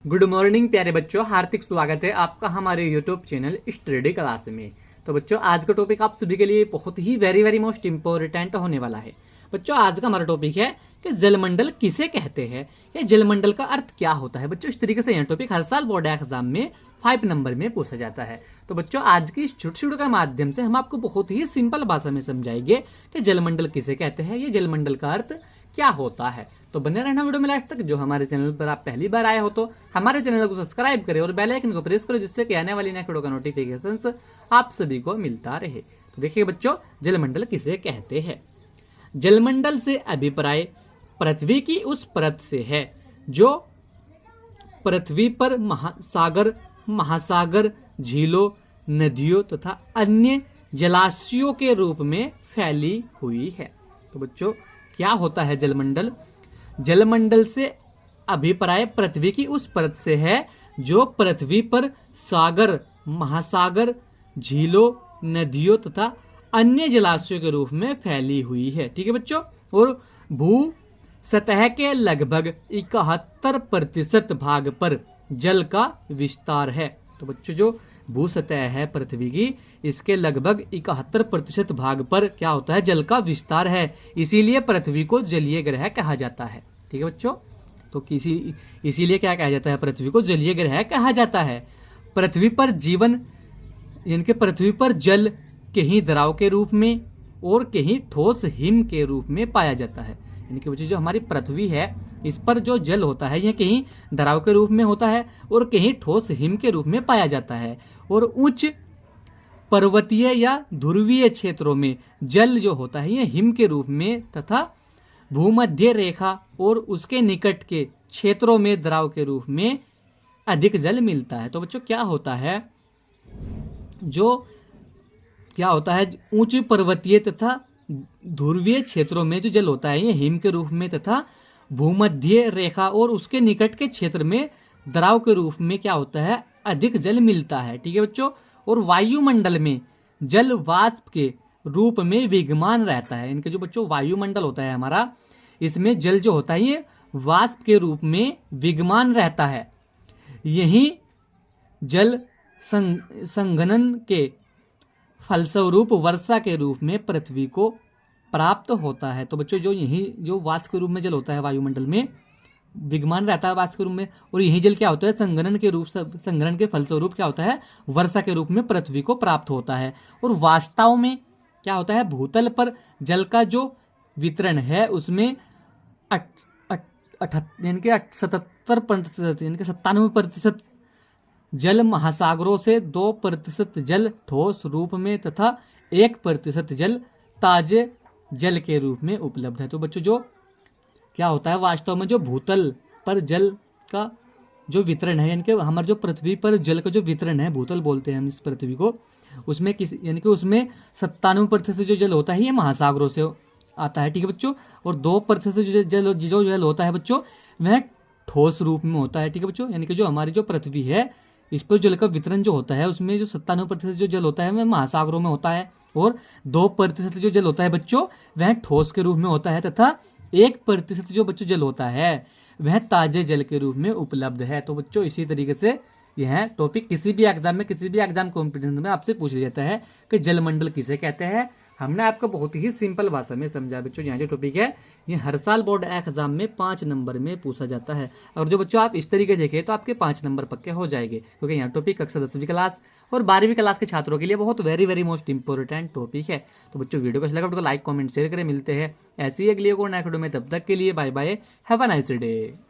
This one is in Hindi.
गुड मॉर्निंग प्यारे बच्चों, हार्दिक स्वागत है आपका हमारे यूट्यूब चैनल स्टडी क्लास में। तो बच्चों, आज का टॉपिक आप सभी के लिए बहुत ही वेरी मोस्ट इंपॉर्टेंट होने वाला है। बच्चों, आज का हमारा टॉपिक है कि जलमंडल किसे कहते हैं या जलमंडल का अर्थ क्या होता है। बच्चों, इस तरीके से यह टॉपिक हर साल बोर्ड एग्जाम में 5 नंबर में पूछा जाता है। तो बच्चों, आज की इस छोटी वीडियो के माध्यम से हम आपको बहुत ही सिंपल भाषा में समझाएंगे कि जलमंडल किसे कहते हैं, ये जलमंडल का अर्थ क्या होता है। तो बने रहना वीडियो में लास्ट तक। जो हमारे चैनल पर आप पहली बार आए हो तो हमारे चैनल को सब्सक्राइब करें और बेल आइकन को प्रेस करो, जिससे कि आने वाली नेक्स्ट वीडियो का नोटिफिकेशन आप सभी को मिलता रहे। तो देखिए बच्चों, जलमंडल किसे कहते हैं। जलमंडल से अभिप्राय पृथ्वी की उस परत से है जो पृथ्वी पर महासागर, झीलों, नदियों तथा अन्य जलाशयों के रूप में फैली हुई है। तो बच्चों, क्या होता है जलमंडल। जलमंडल से अभिप्राय पृथ्वी की उस परत से है जो पृथ्वी पर सागर, महासागर, झीलों, नदियों तथा अन्य जलाशयों के रूप में फैली हुई है। ठीक है बच्चों। और भू सतह के लगभग 71% भाग पर जल का विस्तार है। तो बच्चों, जो भू सतह है पृथ्वी की, इसके लगभग 71% भाग पर क्या होता है, जल का विस्तार है। इसीलिए पृथ्वी को जलीय ग्रह कहा जाता है। ठीक है बच्चों। तो इसीलिए क्या कहा जाता है, पृथ्वी को जलीय ग्रह कहा जाता है। पृथ्वी पर जीवन इनके पृथ्वी पर जल कहीं द्रव के रूप में और कहीं ठोस हिम के रूप में पाया जाता है। इनके वजह जो हमारी पृथ्वी है, इस पर जो जल होता है यह कहीं द्रव के रूप में होता है और कहीं ठोस हिम के रूप में पाया जाता है। और उच्च पर्वतीय या ध्रुवीय क्षेत्रों में जल जो होता है यह हिम के रूप में तथा भूमध्य रेखा और उसके निकट के क्षेत्रों में द्रव के रूप में अधिक जल मिलता है। तो बच्चों, क्या होता है उच्च पर्वतीय तथा ध्रुवीय क्षेत्रों में जो जल होता है ये हिम के रूप में तथा भूमध्य रेखा और उसके निकट के क्षेत्र में द्रव के रूप में क्या होता है, अधिक जल मिलता है। ठीक है बच्चों। और वायुमंडल में जल वाष्प के रूप में विद्यमान रहता है। इनके जो बच्चों वायुमंडल होता है हमारा, इसमें जल जो होता है ये वाष्प के रूप में विद्यमान रहता है। यही जल संघनन के फलस्वरूप वर्षा के रूप में पृथ्वी को प्राप्त होता है। तो बच्चों, जो वाष्प के रूप में जल होता है वायुमंडल में विद्यमान रहता है वाष्प के रूप में, और यही जल क्या होता है, संघनन के फलस्वरूप क्या होता है, वर्षा के रूप में पृथ्वी को प्राप्त होता है। और वास्तव में क्या होता है, भूतल पर जल का जो वितरण है उसमें 97% जल महासागरों से, 2% जल ठोस रूप में तथा 1% जल ताजे जल के रूप में उपलब्ध है। तो बच्चों, जो क्या होता है वास्तव में जो भूतल पर जल का जो वितरण है, यानी कि हमारे जो पृथ्वी पर जल का जो वितरण है, भूतल बोलते हैं हम इस पृथ्वी को, उसमें उसमें 97% जो जल होता है ये महासागरों से आता है। ठीक है बच्चों। और 2% जो जल होता है बच्चों वह ठोस रूप में होता है। ठीक है बच्चों। यानी कि जो हमारी जो पृथ्वी है इस पर जल का वितरण जो होता है उसमें जो 97% जो जल होता है वह महासागरों में होता है, और 2% जो जल होता है बच्चों वह ठोस के रूप में होता है, तथा 1% जो बच्चों जल होता है वह ताजे जल के रूप में उपलब्ध है। तो बच्चों, इसी तरीके से यह टॉपिक किसी भी एग्जाम कॉम्पिटिशन में आपसे पूछ लिया जाता है कि जलमंडल किसे कहते हैं। हमने आपको बहुत ही सिंपल भाषा में समझा बच्चों। यहाँ जो टॉपिक है ये हर साल बोर्ड एग्जाम में 5 नंबर में पूछा जाता है। और जो बच्चों आप इस तरीके से देखें तो आपके 5 नंबर पक्के हो जाएंगे, क्योंकि यहाँ टॉपिक कक्षा 10वीं क्लास और 12वीं क्लास के छात्रों के लिए बहुत वेरी मोस्ट इंपॉर्टेंट टॉपिक है। तो बच्चों, वीडियो को अच्छा लगा तो लाइक कमेंट शेयर करें। मिलते हैं ऐसी अगली को नेक्स्ट वीडियो में, तब तक के लिए bye bye, have a nice day.